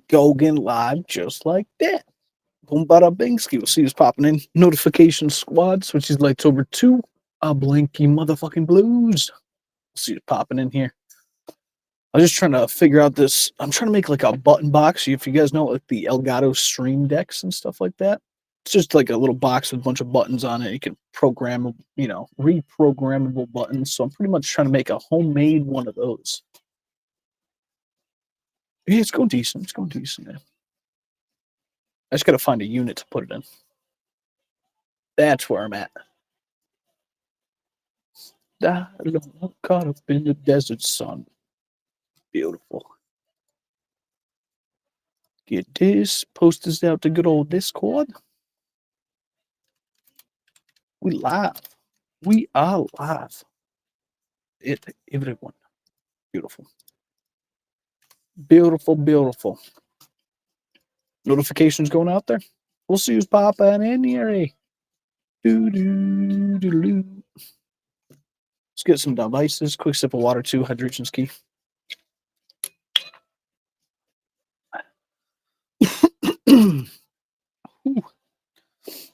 Gogan live just like that. Boom bada bingsky. We'll see who's popping in. Notification squad. Switch these lights over to a blinky motherfucking blues. We'll see who's popping in here. I was just trying to figure out this. I'm trying to make like a button box. If you guys know like the Elgato Stream decks and stuff like that, it's just like a little box with a bunch of buttons on it. You can program, reprogrammable buttons. So I'm pretty much trying to make a homemade one of those. Yeah, it's going decent. It's going decent. Yeah. I just got to find a unit to put it in. That's where I'm at. Caught up in the desert sun. Beautiful. Get this. Post this out to good old Discord. We live. We are live. Everyone. Beautiful. Beautiful, beautiful. Notifications going out there. We'll see who's popping in here. Let's get some devices. Quick sip of water too. Hydration's key.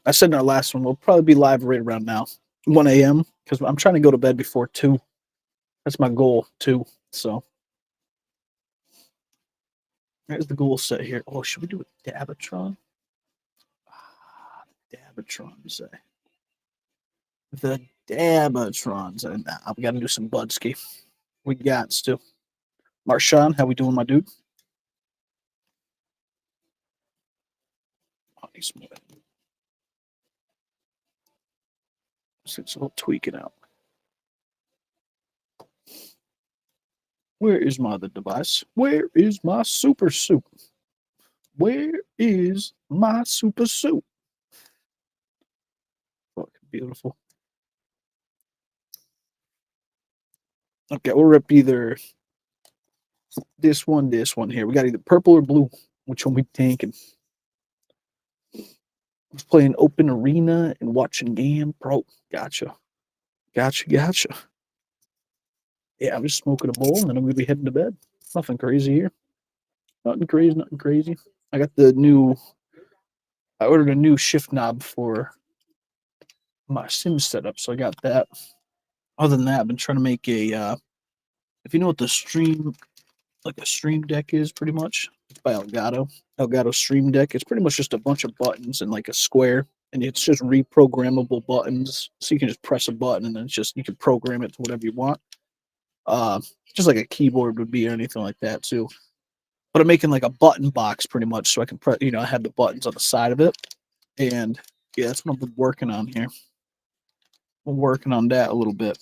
I said in our last one, we'll probably be live right around now, 1 a.m. because I'm trying to go to bed before 2. That's my goal, 2. So there's the goal set here. Oh, should we do a Dabatron? Dabatrons, the Dabatrons. Nah, we got to do some Budski. We got to. Marshawn, how we doing, my dude? Oh, need some more. It's all tweaking out. Where is my other device? Where is my super soup? Where is my super soup? Fucking beautiful. Okay, we'll rip either this one here. We got either purple or blue. Which one we thinking? I was playing open arena and watching game. Bro, gotcha. Gotcha. Yeah, I'm just smoking a bowl and then I'm gonna be heading to bed. Nothing crazy here. Nothing crazy. I got I ordered a new shift knob for my sim setup, so I got that. Other than that, I've been trying to make a if you know what a stream deck is, pretty much. It's by Elgato Stream Deck. It's pretty much just a bunch of buttons and like a square, and it's just reprogrammable buttons. So you can just press a button and then it's just you can program it to whatever you want. Just like a keyboard would be or anything like that too. But I'm making like a button box pretty much, so I can press. I have the buttons on the side of it, and yeah, that's what I've been working on here. I'm working on that a little bit.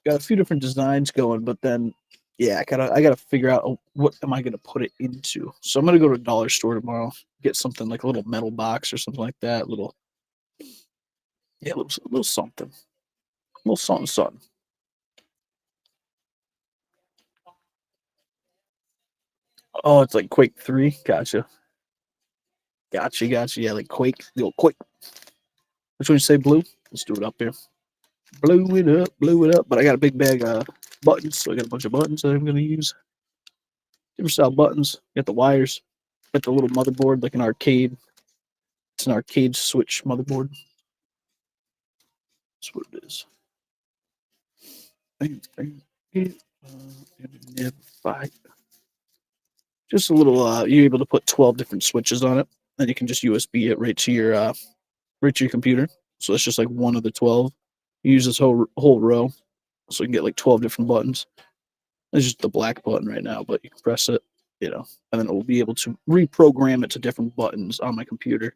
Got a few different designs going, but then yeah, I gotta figure out what am I gonna put it into. So I'm gonna go to a dollar store tomorrow, get something like a little metal box or something like that. Little something, little something. Oh, it's like Quake 3. Gotcha. Yeah, like Quake, little Quake. Which one you say, blue? Let's do it up here. Blew it up. But I got a big bag of buttons, so I got a bunch of buttons that I'm gonna use. Different style buttons. Got the wires. Got the little motherboard, like an arcade. It's an arcade switch motherboard. That's what it is. Never fight. Just a little. You're able to put 12 different switches on it, and you can just USB it right to your computer. So it's just like one of the 12. You use this whole row, so you can get like 12 different buttons. It's just the black button right now, but you can press it, and then it will be able to reprogram it to different buttons on my computer.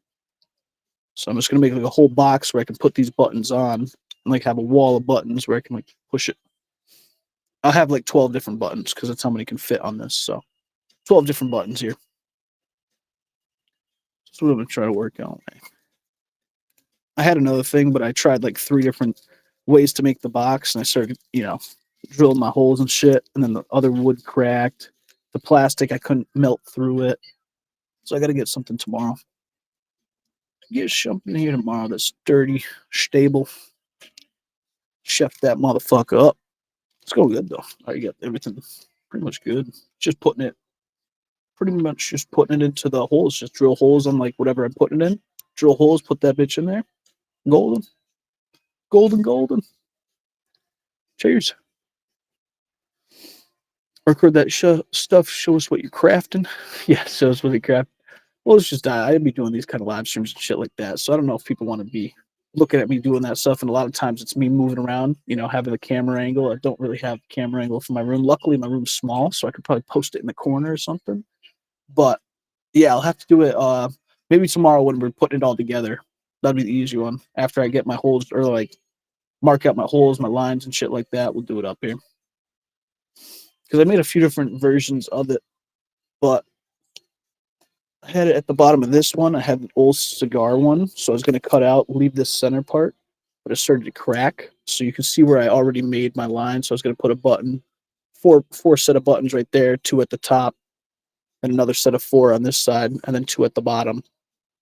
So I'm just gonna make like a whole box where I can put these buttons on, and like have a wall of buttons where I can like push it. I'll have like 12 different buttons because that's how many can fit on this. So 12 different buttons here. That's what I'm gonna try to work on. I had another thing, but I tried like 3 different ways to make the box, and I started, drilling my holes and shit, and then the other wood cracked. The plastic, I couldn't melt through it. So I got to get something tomorrow. Get something here tomorrow that's sturdy, stable. Chef that motherfucker up. It's going good, though. I got everything pretty much good. Just putting it pretty much just putting it into the holes. Just drill holes on like whatever I'm putting it in. Drill holes, put that bitch in there. Golden, golden, golden. Cheers. Record that stuff. Show us what you're crafting. Yeah, show us what you craft. Well, it's just I'd be doing these kind of live streams and shit like that. So I don't know if people want to be looking at me doing that stuff. And a lot of times it's me moving around, having the camera angle. I don't really have camera angle for my room. Luckily, my room's small, so I could probably post it in the corner or something. But yeah, I'll have to do it maybe tomorrow when we're putting it all together. That'd be the easy one. After I get my holes or like mark out my holes, my lines and shit like that, we'll do it up here. Because I made a few different versions of it, but I had it at the bottom of this one. I had an old cigar one, so I was going to cut out, leave this center part, but it started to crack. So you can see where I already made my line. So I was going to put a button, four set of buttons right there, 2 at the top, and another set of 4 on this side, and then 2 at the bottom.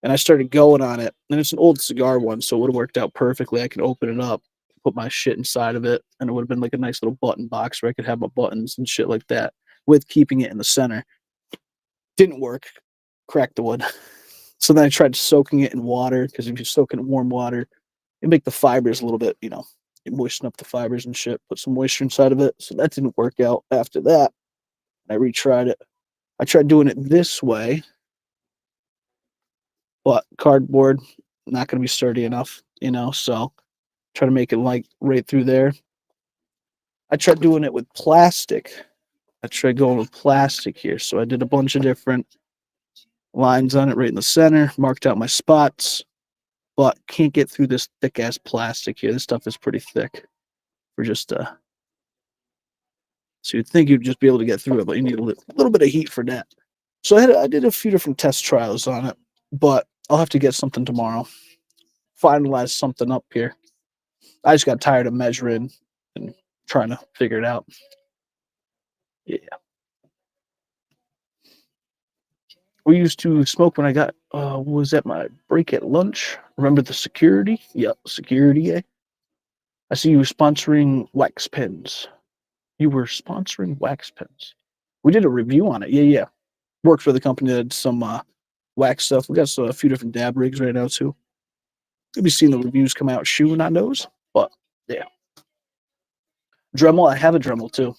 And I started going on it, and it's an old cigar one, so it would have worked out perfectly. I could open it up, put my shit inside of it, and it would have been like a nice little button box where I could have my buttons and shit like that with keeping it in the center. Didn't work. Cracked the wood. So then I tried soaking it in water, because if you soak it in warm water, you make the fibers a little bit, you moisten up the fibers and shit, put some moisture inside of it. So that didn't work out. After that, I retried it. I tried doing it this way, but cardboard, not going to be sturdy enough, so try to make it like right through there. I tried doing it with plastic. I tried going with plastic here. So I did a bunch of different lines on it right in the center, marked out my spots, but can't get through this thick ass plastic here. This stuff is pretty thick for just so you'd think you'd just be able to get through it, but you need a little bit of heat for that. So I did a few different test trials on it, but I'll have to get something tomorrow, finalize something up here. I just got tired of measuring and trying to figure it out. Yeah. We used to smoke when I got was at my break at lunch. Remember the security? Yep, security. I see you were sponsoring wax pens. You were sponsoring wax pens. We did a review on it. Yeah. Worked for the company that did some wax stuff. We got a few different dab rigs right now too. You'll be seeing the reviews come out soon on those. But yeah. Dremel, I have a Dremel too.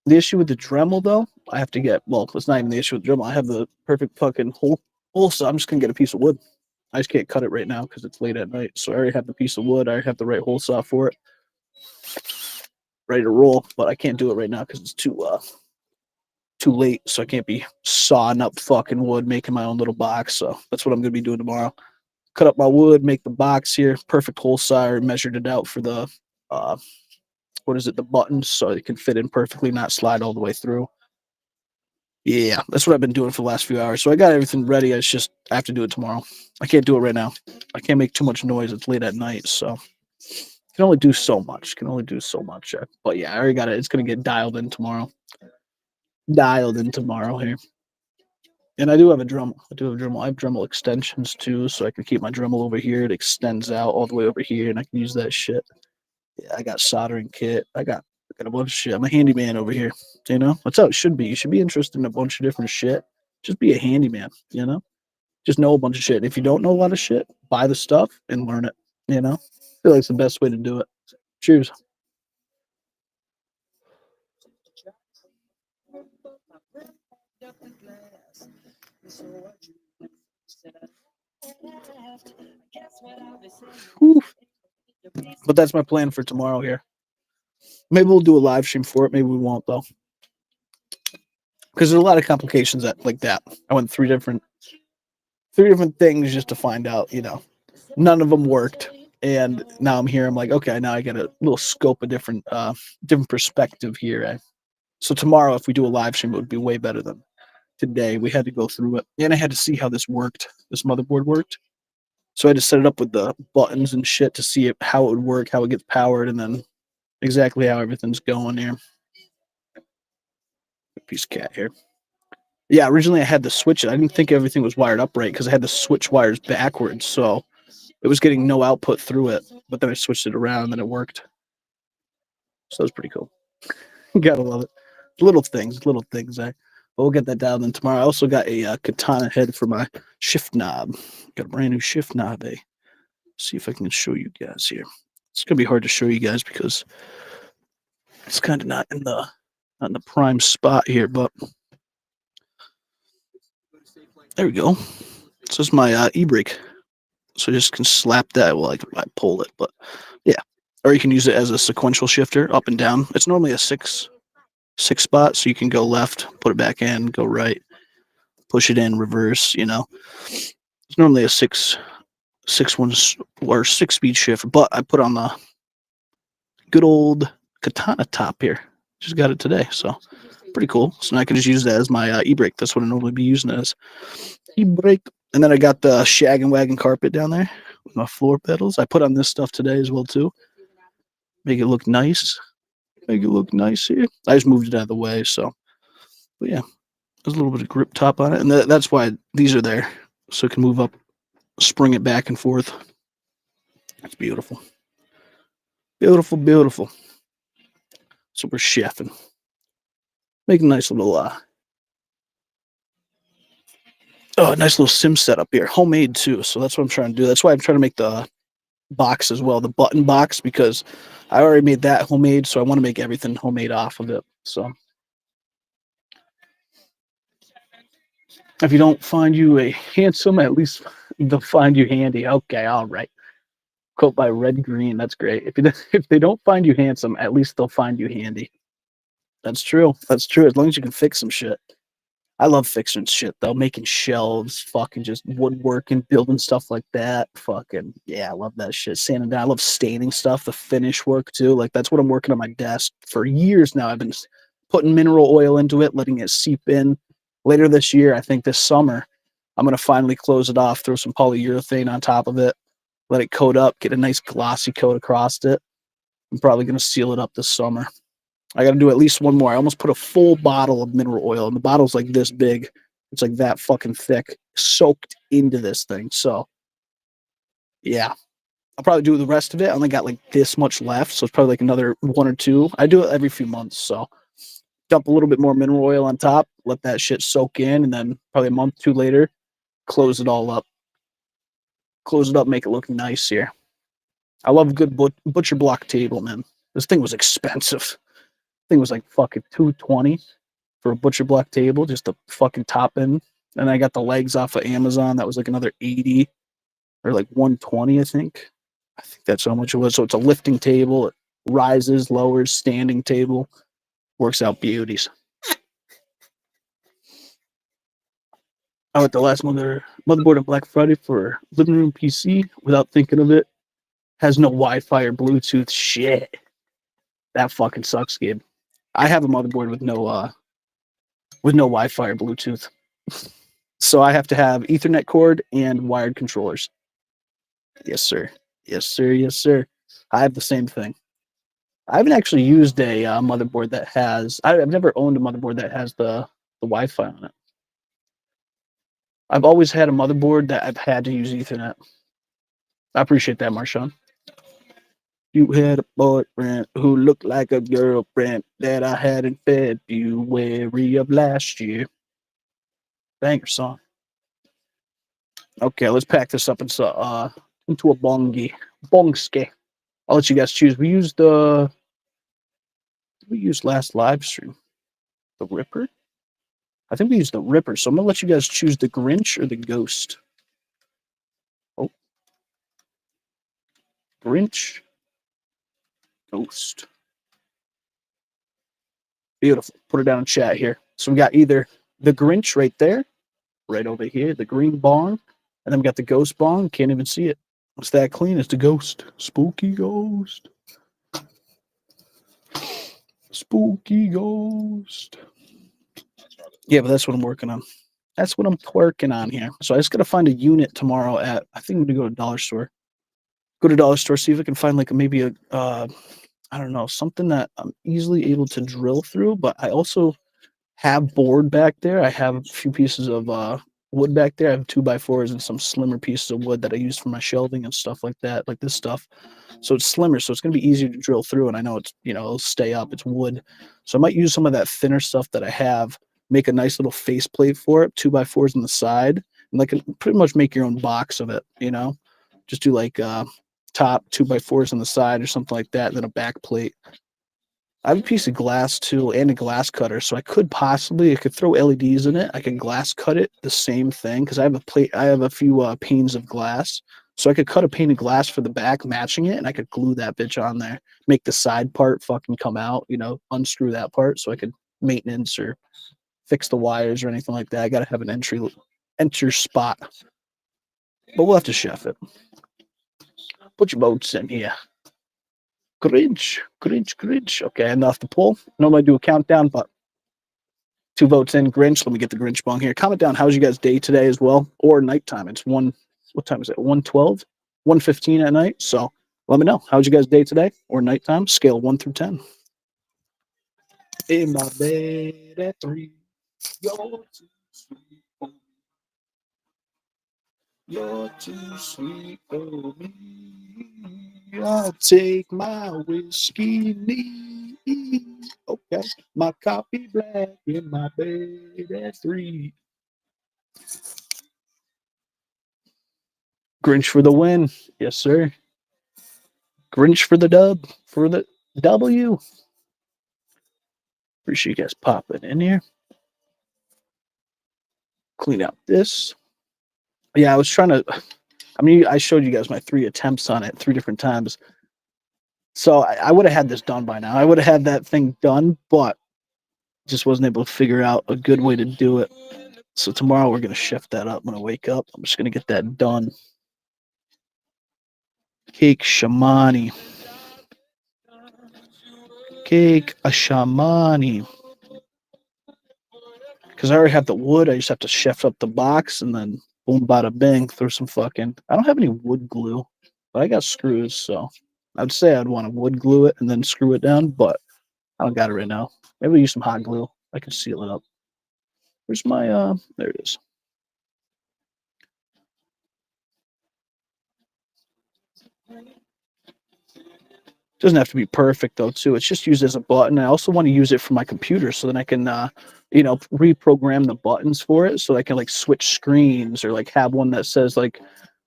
The issue with the Dremel, though, I have to get, well, it's not even the issue with the Dremel. I have the perfect fucking hole, so I'm just going to get a piece of wood. I just can't cut it right now because it's late at night. So I already have the piece of wood. I already have the right hole saw for it. Ready to roll, but I can't do it right now because it's too late. So I can't be sawing up fucking wood, making my own little box. So that's what I'm going to be doing tomorrow. Cut up my wood, make the box here. Perfect hole saw. I measured it out for the, the buttons, so it can fit in perfectly, not slide all the way through. Yeah, that's what I've been doing for the last few hours. So I got everything ready. I have to do it tomorrow. I can't do it right now. I can't make too much noise. It's late at night, so can only do so much. But yeah, I already got it. It's gonna get dialed in tomorrow. Here. And I do have a Dremel. I have Dremel extensions too, so I can keep my Dremel over here. It extends out all the way over here, and I can use that shit. Yeah, I got soldering kit. I got a bunch of shit. I'm a handyman over here. That's how it should be. You should be interested in a bunch of different shit. Just be a handyman. Just know a bunch of shit. If you don't know a lot of shit, buy the stuff and learn it. I feel like it's the best way to do it. Cheers. Whew. But that's my plan for tomorrow here. Maybe we'll do a live stream for it. Maybe we won't though, because there's a lot of complications like that. I went three different things just to find out. None of them worked, and now I'm here. I'm like, okay, now I get a little scope, a different perspective here. So tomorrow, if we do a live stream, it would be way better than today. We had to go through it, and I had to see how this worked. This motherboard worked. So I had to set it up with the buttons and shit to see how it would work, how it gets powered, and then exactly how everything's going here. Piece of cat here. Yeah, originally I had to switch it. I didn't think everything was wired up right because I had to switch wires backwards, so it was getting no output through it. But then I switched it around, and then it worked. So that was pretty cool. Gotta love it. Little things. We'll get that down then tomorrow. I also got a katana head for my shift knob. Got a brand new shift knob. See if I can show you guys here. It's gonna be hard to show you guys because it's kind of not in the prime spot here, but there we go. So this is my e-brake. So you just can slap that while I pull it, but yeah. Or you can use it as a sequential shifter up and down. It's normally a six spot, so you can go left, put it back in, go right, push it in, reverse. It's normally a six one or 6-speed shift, but I put on the good old katana top here. Just got it today, so pretty cool. So now I can just use that as my e-brake. That's what I normally be using it as. E-brake. And then I got the shag and wagon carpet down there with my floor pedals. I put on this stuff today as well too. Make it look nice. Make it look nice here. I just moved it out of the way, so but yeah, there's a little bit of grip top on it, and that's why these are there, so it can move up, spring it back and forth. It's beautiful, beautiful, beautiful. So we're chefing, make a nice little nice little sim setup here, homemade too. So that's what I'm trying to do. That's why I'm trying to make the box as well, the button box, because I already made that homemade, so I want to make everything homemade off of it. So if you don't find you a handsome, at least they'll find you handy. Okay, all right. Quote by Red Green. That's great. If they don't find you handsome, at least they'll find you handy. That's true. That's true. As long as you can fix some shit. I love fixing shit though, making shelves, fucking just woodworking, building stuff like that. Fucking yeah, I love that shit. Sanding down. I love staining stuff, the finish work too. Like that's what I'm working on my desk for years now. I've been putting mineral oil into it, letting it seep in. Later this year, I think this summer, I'm gonna finally close it off, throw some polyurethane on top of it, let it coat up, get a nice glossy coat across it. I'm probably gonna seal it up this summer. I got to do at least one more. I almost put a full bottle of mineral oil, and the bottle's like this big. It's like that fucking thick, soaked into this thing. So, yeah, I'll probably do the rest of it. I only got like this much left, so it's probably like another one or two. I do it every few months, so dump a little bit more mineral oil on top, let that shit soak in, and then probably a month or two later, close it all up. Close it up, make it look nice here. I love a good butcher block table, man. This thing was expensive. Thing was like fucking 220 for a butcher block table, just to fucking top in. And I got the legs off of Amazon. That was like another 80 or like 120, I think. I think that's how much it was. So it's a lifting table. It rises, lowers, standing table. Works out beauties. I went the last motherboard on Black Friday for living room PC without thinking of it. Has no Wi-Fi or Bluetooth. Shit. That fucking sucks, Gabe. I have a motherboard with no Wi-Fi or Bluetooth. So I have to have Ethernet cord and wired controllers. Yes, sir. Yes, sir. Yes, sir. I have the same thing. I haven't actually used a motherboard that has. I've never owned a motherboard that has the Wi-Fi on it. I've always had a motherboard that I've had to use Ethernet. I appreciate that, Marshawn. You had a boyfriend who looked like a girlfriend that I had in February of last year. Banger song. Okay, let's pack this up into a bongski. I'll let you guys choose. We used last live stream the Ripper. I think we used the Ripper, so I'm gonna let you guys choose the Grinch or the Ghost. Oh, Grinch, Ghost. Beautiful. Put it down in chat here. So we got either the Grinch right there, right over here, the green bong, and then we got the Ghost bong. Can't even see it. It's that clean. It's the Ghost. Spooky Ghost. Spooky Ghost. Yeah, but that's what I'm working on. That's what I'm twerking on here. So I just got to find a unit tomorrow at, I think I'm going to go to Dollar Store. Go to Dollar Store, see if I can find like maybe a, I don't know, something that I'm easily able to drill through. But I also have board back there. I have a few pieces of wood back there. I have 2x4s and some slimmer pieces of wood that I use for my shelving and stuff like that, like this stuff. So it's slimmer, so it's going to be easier to drill through. And I know it's, it'll stay up. It's wood. So I might use some of that thinner stuff that I have make a nice little faceplate for it, 2x4s on the side, and like pretty much make your own box of it. Just do like top 2x4s on the side or something like that, and then a back plate. I have a piece of glass too and a glass cutter, so I could throw LEDs in it. I can glass cut it the same thing because I have a plate. I have a few panes of glass, so I could cut a pane of glass for the back, matching it, and I could glue that bitch on there. Make the side part fucking come out. Unscrew that part so I could maintenance or fix the wires or anything like that. I gotta have an enter spot, but we'll have to chef it. Put your boats in here. Grinch, Grinch, Grinch. Okay, enough to pull. Normally I do a countdown, but 2 votes in. Grinch. Let me get the Grinch bong here. Comment down how's you guys' day today as well, or nighttime. It's one. What time is it? 1:12, 1:15 at night. So let me know how's you guys' day today or nighttime. Scale 1 through 10. In my bed at 3. You're too sweet for me. You're too sweet for me. I'll take my whiskey neat. Okay, my coffee black in my bed at 3. Grinch for the win. Yes, sir. Grinch for the dub. For the W. Appreciate you guys popping in here. Clean out this. Yeah, I was trying to. I showed you guys my 3 attempts on it 3 different times. So I would have had this done by now. I would have had that thing done, but just wasn't able to figure out a good way to do it. So tomorrow we're going to shift that up when I wake up. I'm just going to get that done. Cake shamani. Cake a shamani. Because I already have the wood. I just have to chef up the box and then boom, bada bing, throw some fucking. I don't have any wood glue, but I got screws. So I'd say I'd want to wood glue it and then screw it down, but I don't got it right now. Maybe we'll use some hot glue. I can seal it up. Where's my, there it is. Doesn't have to be perfect though, too. It's just used as a button. I also want to use it for my computer so then I can, reprogram the buttons for it so I can like switch screens or like have one that says like,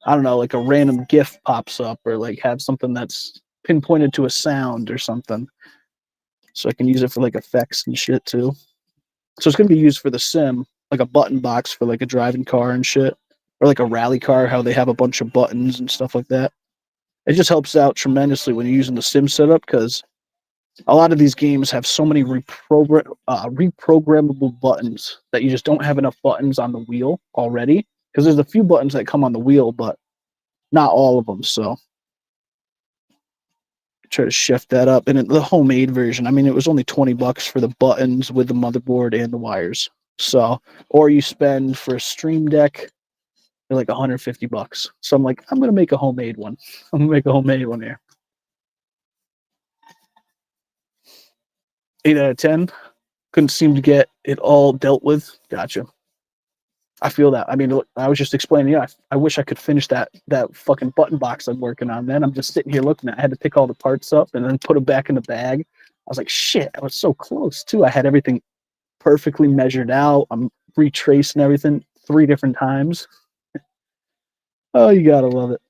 I don't know, like a random GIF pops up or like have something that's pinpointed to a sound or something. So I can use it for like effects and shit too. So it's going to be used for the sim, like a button box for like a driving car and shit, or like a rally car, how they have a bunch of buttons and stuff like that. It just helps out tremendously when you're using the sim setup because a lot of these games have so many reprogrammable buttons that you just don't have enough buttons on the wheel already. Because there's a few buttons that come on the wheel, but not all of them. So try to shift that up. And in the homemade version, it was only $20 for the buttons with the motherboard and the wires. So, or you spend for a Stream Deck, they're like $150. So I'm like, I'm gonna make a homemade one. I'm gonna make a homemade one here. 8 out of 10. Couldn't seem to get it all dealt with. Gotcha. I feel that. I was just explaining. Yeah, I wish I could finish that fucking button box I'm working on. Man, I'm just sitting here looking at. I had to pick all the parts up and then put them back in the bag. I was like, shit, I was so close too. I had everything perfectly measured out. I'm retracing everything 3 different times. Oh, you gotta love it.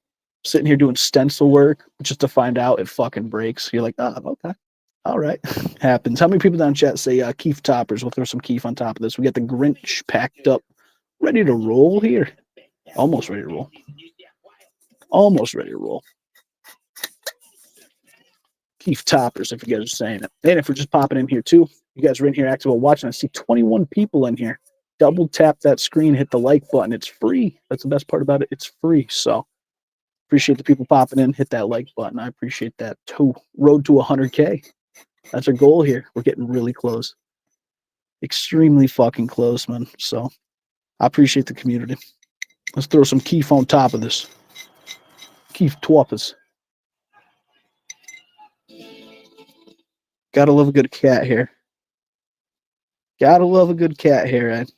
Sitting here doing stencil work just to find out it fucking breaks. You're like, oh, okay. All right. Happens. How many people down in chat say Keef toppers? We'll throw some Keef on top of this. We got the Grinch packed up, ready to roll here. Almost ready to roll. Almost ready to roll. Keef toppers, if you guys are saying it. And if we're just popping in here too, you guys are in here active while watching. I see 21 people in here. Double tap that screen, hit the like button. It's free. That's the best part about it. It's free. So appreciate the people popping in. Hit that like button. I appreciate that. Road to 100K. That's our goal here. We're getting really close. Extremely fucking close, man. So I appreciate the community. Let's throw some Keef on top of this. Keef twappers. Gotta love a good cat hair. Gotta love a good cat hair, Ed.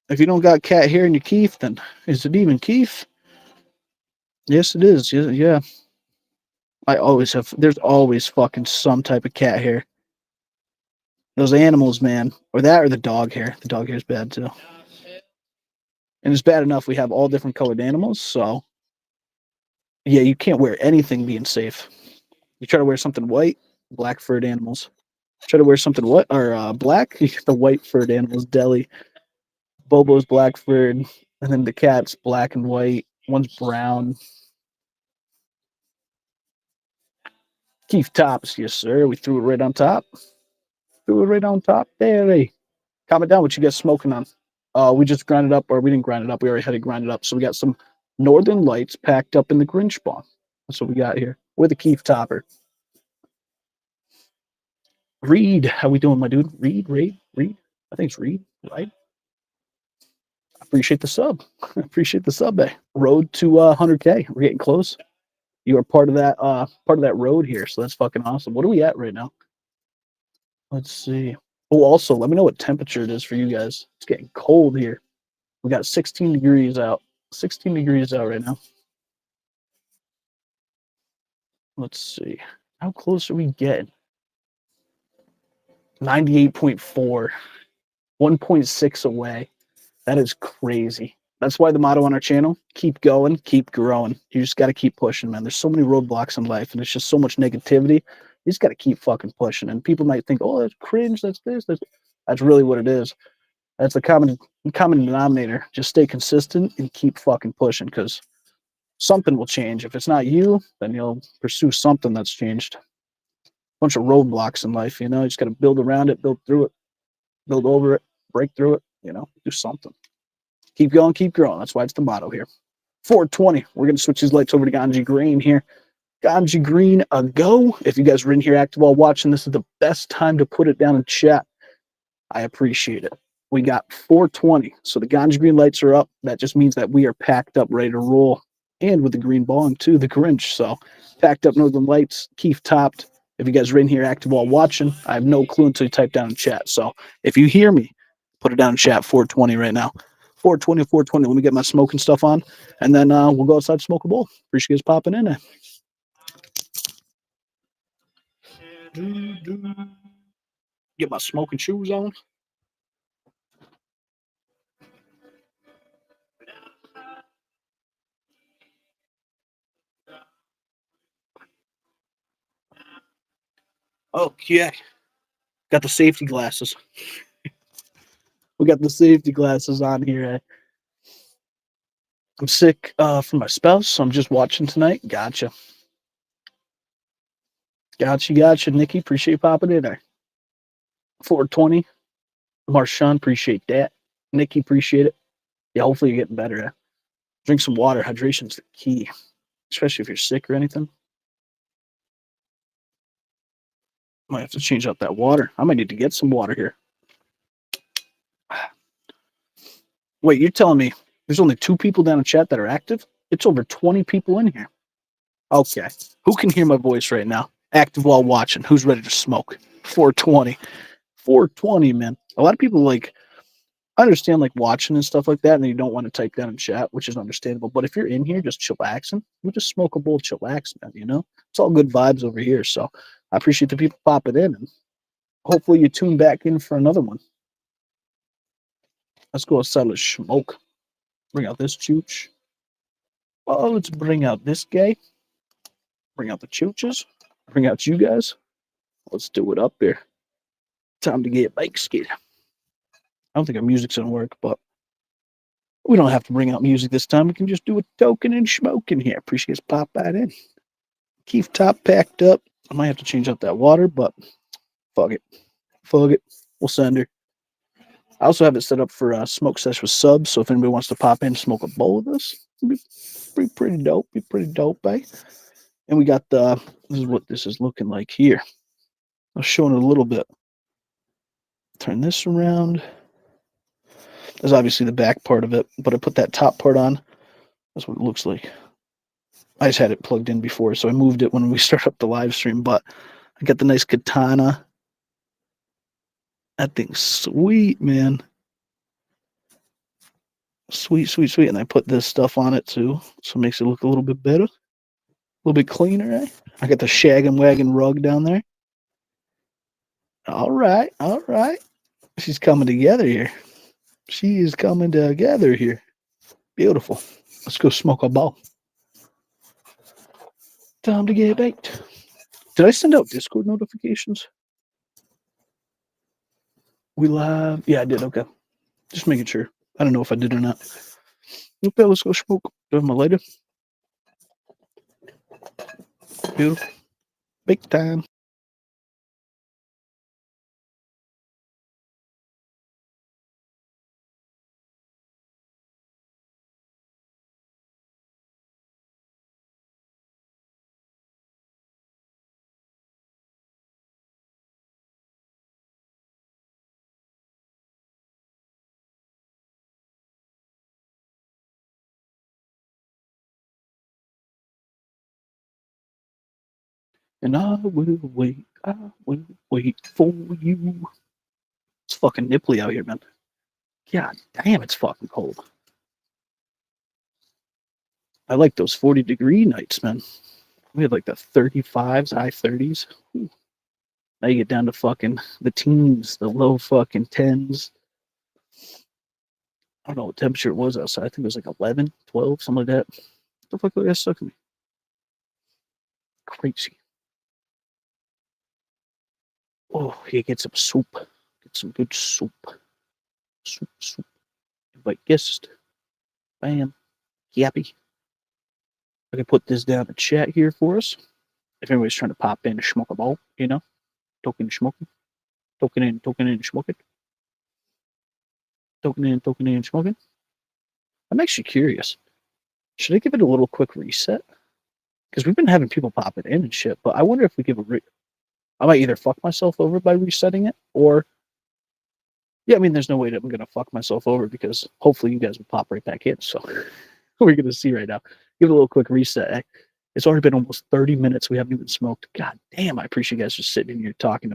If you don't got cat hair in your Keef, then is it even Keef? Yes, it is. Yeah. I always have. There's always fucking some type of cat hair. Those animals, man, or that, or the dog hair. The dog hair is bad too, and it's bad enough we have all different colored animals. So yeah, you can't wear anything being safe. You try to wear something white, black furred animals. Try to wear something what or black, you get the white furred animals. Deli, Bobo's black furred, and then the cat's black and white. One's brown. Keith Tops, yes sir. We threw it right on top. Threw it right on top. There. Hey. Comment down what you guys smoking on. We just ground it up, or we didn't grind it up. We already had it grinded up. So we got some Northern Lights packed up in the Grinch bomb. That's what we got here with a Keith Topper. Reed, how we doing, my dude? Reed. I think it's Reed, right? Appreciate the sub. Appreciate the sub, eh? Road to 100K. We're getting close. You are part of that road here, so that's fucking awesome. What are we at right now? Let's see. Oh, also, let me know what temperature it is for you guys. It's getting cold here. We got 16 degrees out. 16 degrees out right now. Let's see. How close are we getting? 98.4. 1.6 away. That is crazy. That's why the motto on our channel, keep going, keep growing. You just got to keep pushing, man. There's so many roadblocks in life, and it's just so much negativity. You just got to keep fucking pushing. And people might think, oh, that's cringe, that's this, that's really what it is. That's the common denominator. Just stay consistent and keep fucking pushing, because something will change. If it's not you, then you'll pursue something that's changed. Bunch of roadblocks in life, you know. You just got to build around it, build through it, build over it, break through it, you know, do something. Keep going, keep growing. That's why it's the motto here. 420. We're going to switch these lights over to Ganji Green here. Ganji Green, a go. If you guys are in here active while watching, this is the best time to put it down in chat. I appreciate it. We got 420. So the Ganji Green lights are up. That just means that we are packed up, ready to roll. And with the green bong, too, the Grinch. So packed up Northern Lights, Keith topped. If you guys are in here active while watching, I have no clue until you type down in chat. So if you hear me, put it down in chat, 420 right now. 420, 420. Let me get my smoking stuff on, and then we'll go outside and smoke a bowl. Appreciate you guys popping in there. Get my smoking shoes on. Okay. Got the safety glasses. We got the safety glasses on here. I'm sick from my spouse, so I'm just watching tonight. Gotcha. Gotcha, Nikki. Appreciate you popping in there. 420. Marshawn, appreciate that. Nikki, appreciate it. Yeah, hopefully you're getting better. Drink some water. Hydration's the key, especially if you're sick or anything. Might have to change out that water. I might need to get some water here. Wait, you're telling me there's only 2 people down in chat that are active? It's over 20 people in here. Okay. Who can hear my voice right now? Active while watching. Who's ready to smoke? 420. 420, man. A lot of people like I understand like watching and stuff like that, and you don't want to type down in chat, which is understandable. But if you're in here just chillaxing, we just smoke a bowl, chillax, man. You know, it's all good vibes over here. So I appreciate the people popping in, and hopefully you tune back in for another one. Let's go outside. Let's smoke. Bring out this chooch. Oh, let's bring out this guy. Bring out the chooches. Bring out you guys. Let's do it up here. Time to get bike skate. I don't think our music's gonna work, but we don't have to bring out music this time. We can just do a token and smoking here. Appreciate you pop that in. Keith top packed up. I might have to change out that water, but fuck it. Fuck it. We'll send her. I also have it set up for a smoke session with subs, so if anybody wants to pop in and smoke a bowl with us, it'd be pretty dope. Be pretty dope, eh? And we got this is what this is looking like here. I'll show it a little bit. Turn this around. There's obviously the back part of it, but I put that top part on. That's what it looks like. I just had it plugged in before, so I moved it when we start up the live stream, but I got the nice katana. That thing's sweet, man. Sweet. And I put this stuff on it too, so it makes it look a little bit better. A little bit cleaner, eh? I got the shag and wagon rug down there. All right, all right. She's coming together here. She is coming together here. Beautiful. Let's go smoke a ball. Time to get baked. Did I send out Discord notifications? We live? Yeah, I did. Okay. Just making sure. I don't know if I did or not. Okay, let's go smoke. Do I have my lighter? Beautiful. Bake time. And I will wait. I will wait for you. It's fucking nipply out here, man. God damn, it's fucking cold. I like those 40-degree nights, man. We had like the 35s, high 30s. Ooh. Now you get down to fucking the teens, the low fucking 10s. I don't know what temperature it was outside. I think it was like 11, 12, something like that. What the fuck was that stuck to me? Crazy. Oh, you get some soup. Get some good soup. Soup. Invite guest. Bam. Yappy. I can put this down in the chat here for us. If anybody's trying to pop in and smoke a ball, you know, token smoking. Token in, smoking. Token in, smoking. I'm actually curious. Should I give it a little quick reset? Because we've been having people pop it in and shit, but I wonder if we give I might either fuck myself over by resetting it, or yeah, I mean, there's no way that I'm gonna fuck myself over because hopefully you guys will pop right back in. So we're gonna see right now. Give it a little quick reset. It's already been almost 30 minutes. We haven't even smoked. God damn, I appreciate you guys just sitting in here talking to me.